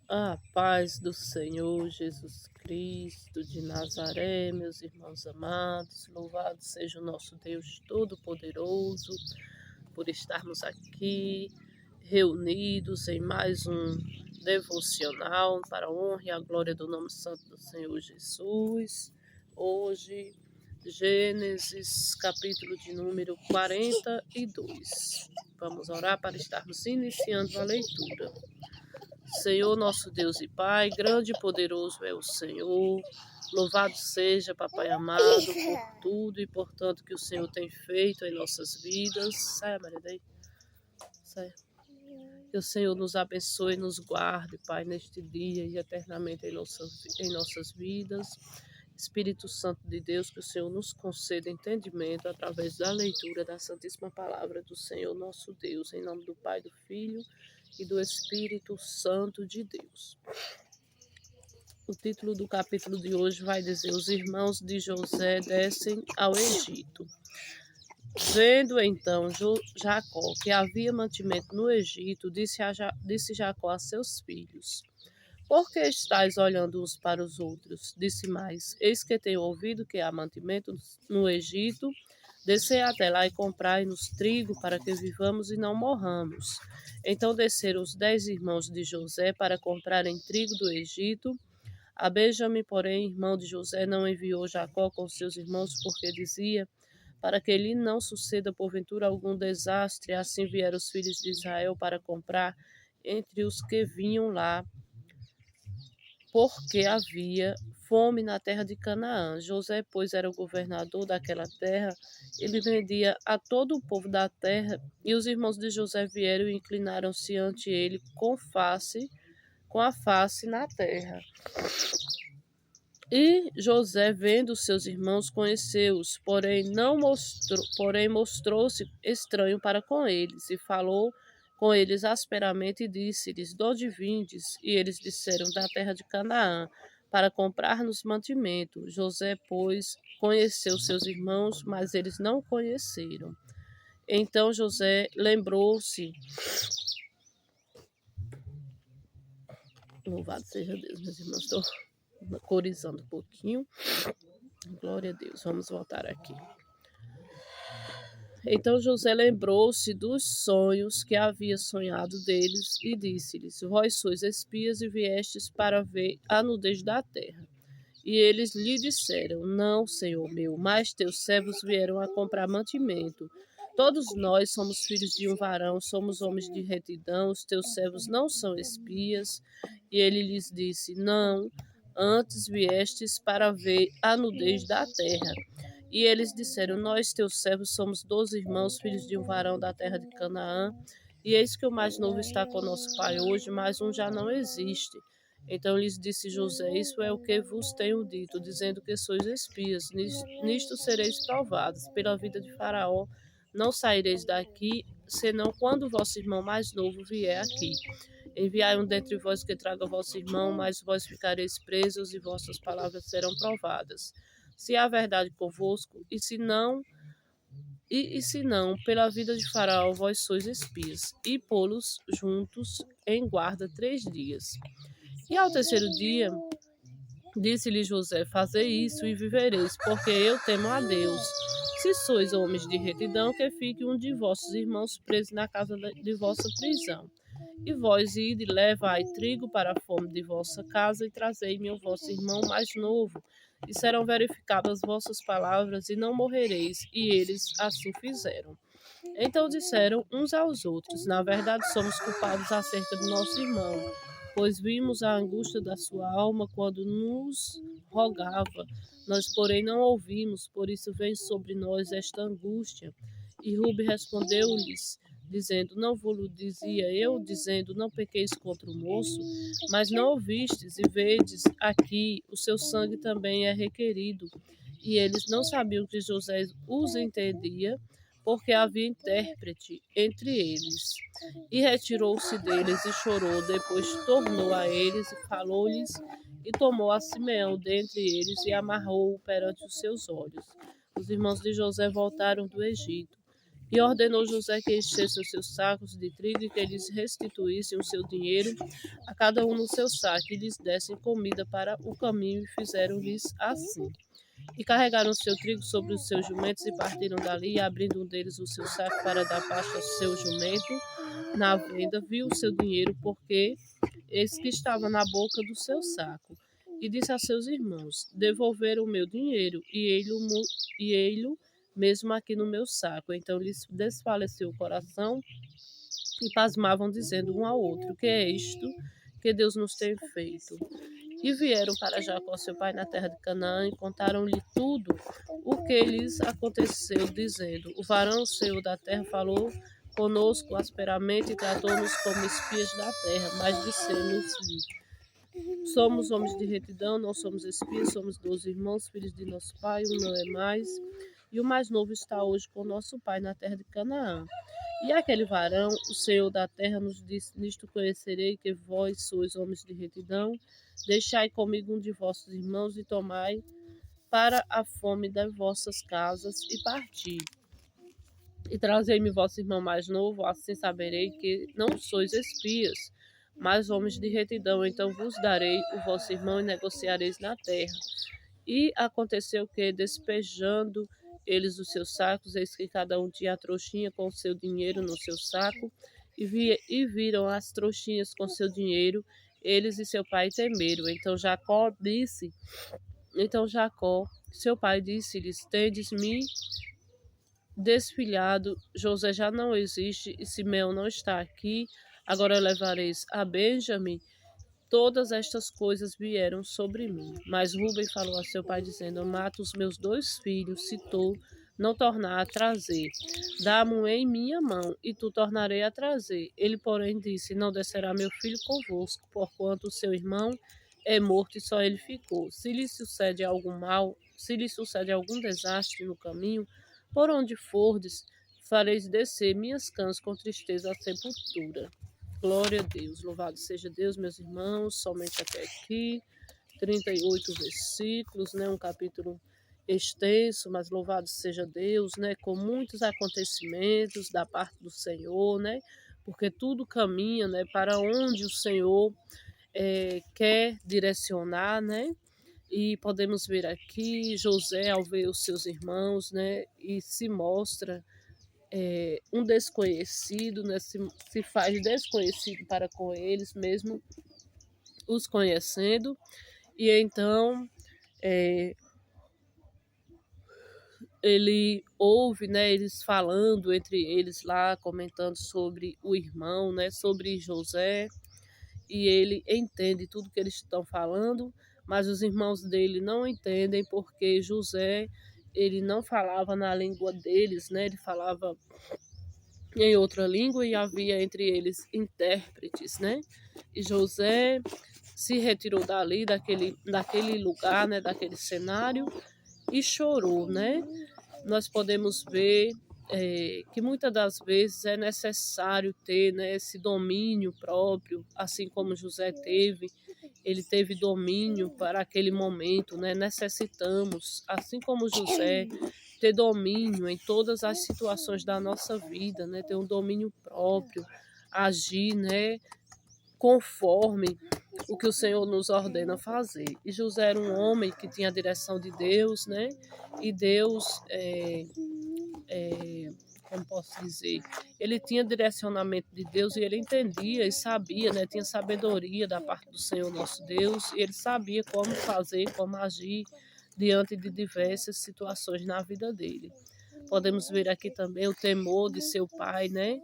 A paz do Senhor Jesus Cristo de Nazaré, meus irmãos amados, louvado seja o nosso Deus Todo-Poderoso por estarmos aqui reunidos em mais um devocional para a honra e a glória do nome santo do Senhor Jesus. Hoje, Gênesis, capítulo de número 42. Vamos orar para estarmos iniciando a leitura. Senhor, nosso Deus e Pai, grande e poderoso é o Senhor. Louvado seja, Papai amado, por tudo e por tanto que o Senhor tem feito em nossas vidas. Sai, Maria, daí. Sai. Que o Senhor nos abençoe e nos guarde, Pai, neste dia e eternamente em nossas vidas. Espírito Santo de Deus, que o Senhor nos conceda entendimento através da leitura da Santíssima Palavra do Senhor, nosso Deus, em nome do Pai, do Filho e do Espírito Santo de Deus. O título do capítulo de hoje vai dizer: Os irmãos de José descem ao Egito. Vendo então Jacó que havia mantimento no Egito, disse Jacó a seus filhos: Por que estáis olhando uns para os outros? Disse mais: Eis que tenho ouvido que há mantimento no Egito. Descei até lá e comprai-nos trigo para que vivamos e não morramos. Então desceram os 10 irmãos de José para comprarem trigo do Egito. A Benjamim, porém, irmão de José, não enviou Jacó com seus irmãos, porque dizia: Para que lhe não suceda porventura algum desastre. Assim vieram os filhos de Israel para comprar entre os que vinham lá, porque havia fome na terra de Canaã. José, pois, era o governador daquela terra. Ele vendia a todo o povo da terra, e os irmãos de José vieram e inclinaram-se ante ele com a face na terra. E José, vendo seus irmãos, conheceu-os, porém mostrou-se estranho para com eles, e falou com eles asperamente e disse-lhes: De onde vindes? E eles disseram: Da terra de Canaã, para comprar-nos mantimento. José, pois, conheceu seus irmãos, mas eles não o conheceram. Então José lembrou-se. Louvado seja Deus, meus irmãos. Estou corizando um pouquinho. Glória a Deus. Vamos voltar aqui. Então José lembrou-se dos sonhos que havia sonhado deles e disse-lhes: Vós sois espias e viestes para ver a nudez da terra. E eles lhe disseram: Não, senhor meu, mas teus servos vieram a comprar mantimento. Todos nós somos filhos de um varão, somos homens de retidão, os teus servos não são espias. E ele lhes disse: Não, antes viestes para ver a nudez da terra. E eles disseram: Nós, teus servos, somos 12 irmãos, filhos de um varão da terra de Canaã. E eis que o mais novo está com nosso pai hoje, mas um já não existe. Então lhes disse José: Isso é o que vos tenho dito, dizendo que sois espias. Nisto sereis provados. Pela vida de Faraó não saireis daqui, senão quando vosso irmão mais novo vier aqui. Enviai um dentre vós que traga vosso irmão, mas vós ficareis presos e vossas palavras serão provadas. Se há verdade convosco, e se não, pela vida de Faraó vós sois espias, e pô-los juntos em guarda 3 dias. E ao terceiro dia, disse-lhe José: Fazei isso e vivereis, porque eu temo a Deus. Se sois homens de retidão, que fique um de vossos irmãos preso na casa de vossa prisão. E vós ide, levai trigo para a fome de vossa casa, e trazei-me o vosso irmão mais novo, e serão verificadas vossas palavras, e não morrereis. E eles assim fizeram. Então disseram uns aos outros: Na verdade, somos culpados acerca do nosso irmão, pois vimos a angústia da sua alma quando nos rogava. Nós, porém, não ouvimos, por isso vem sobre nós esta angústia. E Rube respondeu-lhes, dizendo: Não vos dizia eu, dizendo: Não pequeis contra o moço, mas não ouvistes, e vedes aqui, o seu sangue também é requerido. E eles não sabiam que José os entendia, porque havia intérprete entre eles. E retirou-se deles e chorou. Depois tornou a eles e falou-lhes, e tomou a Simeão dentre eles e amarrou-o perante os seus olhos. Os irmãos de José voltaram do Egito. E ordenou José que enchessem os seus sacos de trigo e que eles restituíssem o seu dinheiro a cada um no seu saco e lhes dessem comida para o caminho e fizeram-lhes assim. E carregaram o seu trigo sobre os seus jumentos e partiram dali, e abrindo um deles o seu saco para dar pasto ao seu jumento na venda, viu o seu dinheiro, porque eis que estava na boca do seu saco. E disse a seus irmãos: Devolveram o meu dinheiro, e ei-lo mesmo aqui no meu saco. Então lhes desfaleceu o coração e pasmavam, dizendo um ao outro: Que é isto que Deus nos tem feito? E vieram para Jacó, seu pai, na terra de Canaã, e contaram-lhe tudo o que lhes aconteceu, dizendo: O varão, senhor da terra, falou conosco asperamente e tratou-nos como espias da terra, mas dissemos-lhe: Somos homens de retidão, não somos espias, somos 12 irmãos, filhos de nosso pai, um não é mais, e o mais novo está hoje com nosso pai na terra de Canaã. E aquele varão, o Senhor da terra, nos disse: Nisto conhecerei que vós sois homens de retidão. Deixai comigo um de vossos irmãos e tomai para a fome das vossas casas e parti. E trazei-me vosso irmão mais novo, assim saberei que não sois espias, mas homens de retidão. Então vos darei o vosso irmão e negociareis na terra. E aconteceu que, despejando eles os seus sacos, eis que cada um tinha a trouxinha com o seu dinheiro no seu saco, e viram as trouxinhas com seu dinheiro, eles e seu pai temeram. Então Jacó, seu pai, disse-lhes: Tendes-me desfilhado, José já não existe e Simeão não está aqui, agora levareis a Benjamim. Todas estas coisas vieram sobre mim. Mas Rúben falou a seu pai, dizendo: Mata os meus 2 filhos, se tu não tornar a trazer. Dá-mo em minha mão, e tu tornarei a trazer. Ele, porém, disse: Não descerá meu filho convosco, porquanto o seu irmão é morto e só ele ficou. Se lhe sucede algum mal, se lhe sucede algum desastre no caminho, por onde fordes, fareis descer minhas cãs com tristeza à sepultura. Glória a Deus, louvado seja Deus, meus irmãos, somente até aqui, 38 versículos, né, um capítulo extenso, mas louvado seja Deus, né, com muitos acontecimentos da parte do Senhor, né, porque tudo caminha, né, para onde o Senhor quer direcionar, né, e podemos ver aqui José, ao ver os seus irmãos, né, e se mostra um desconhecido, né, se faz desconhecido para com eles, mesmo os conhecendo, e então ele ouve, né, eles falando entre eles lá, comentando sobre o irmão, né, sobre José, e ele entende tudo que eles estão falando, mas os irmãos dele não entendem porque José, ele não falava na língua deles, né, ele falava em outra língua e havia entre eles intérpretes, né? E José se retirou dali, daquele lugar, né, daquele cenário e chorou, né? Nós podemos ver que muitas das vezes é necessário ter, né, esse domínio próprio, assim como José teve, ele teve domínio para aquele momento, né? Necessitamos, assim como José, ter domínio em todas as situações da nossa vida, né? Ter um domínio próprio, agir, né, conforme o que o Senhor nos ordena fazer. E José era um homem que tinha a direção de Deus, né? E Deus, como posso dizer, ele tinha direcionamento de Deus e ele entendia e sabia, né? Tinha sabedoria da parte do Senhor nosso Deus e ele sabia como fazer, como agir diante de diversas situações na vida dele. Podemos ver aqui também o temor de seu pai, né?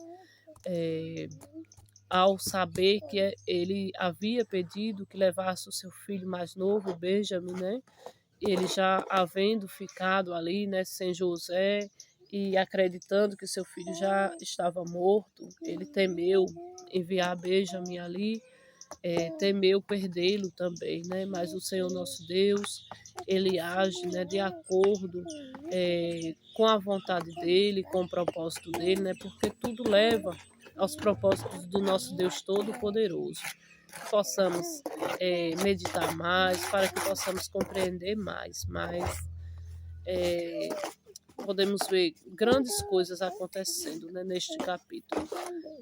Ao saber que ele havia pedido que levasse o seu filho mais novo, Benjamin, né? Ele já havendo ficado ali, né, sem José e acreditando que seu filho já estava morto, ele temeu enviar Benjamin ali, temeu perdê-lo também, né? Mas o Senhor nosso Deus, ele age, né, de acordo com a vontade dele, com o propósito dele, né? Porque tudo leva aos propósitos do nosso Deus Todo-Poderoso. Que possamos meditar mais, para que possamos compreender mais. Mas podemos ver grandes coisas acontecendo, né, neste capítulo.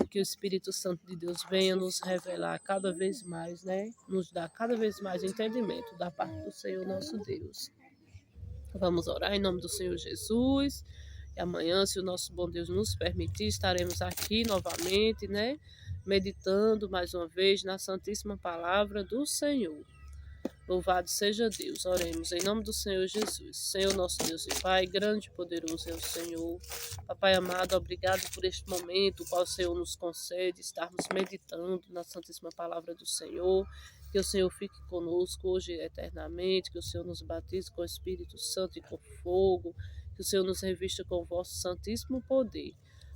Que o Espírito Santo de Deus venha nos revelar cada vez mais, né? Nos dar cada vez mais entendimento da parte do Senhor nosso Deus. Vamos orar em nome do Senhor Jesus. E amanhã, se o nosso bom Deus nos permitir, estaremos aqui novamente, né? Meditando mais uma vez na Santíssima Palavra do Senhor. Louvado seja Deus. Oremos em nome do Senhor Jesus. Senhor nosso Deus e Pai, grande e poderoso é o Senhor. Papai amado, obrigado por este momento, qual o Senhor nos concede, estarmos meditando na Santíssima Palavra do Senhor. Que o Senhor fique conosco hoje e eternamente, que o Senhor nos batize com o Espírito Santo e com fogo, que o Senhor nos revista com o vosso santíssimo poder.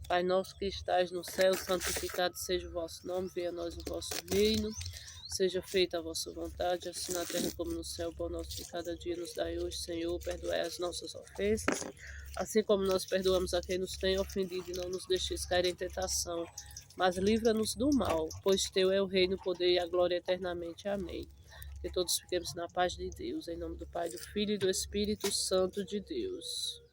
Pai nosso que estais no céu, santificado seja o vosso nome, venha a nós o vosso reino. Seja feita a vossa vontade, assim na terra como no céu. O pão nosso de cada dia nos dai hoje, Senhor. Perdoai as nossas ofensas, assim como nós perdoamos a quem nos tem ofendido. E não nos deixeis cair em tentação, mas livra-nos do mal, pois teu é o reino, o poder e a glória eternamente. Amém. Que todos fiquemos na paz de Deus, em nome do Pai, do Filho e do Espírito Santo de Deus.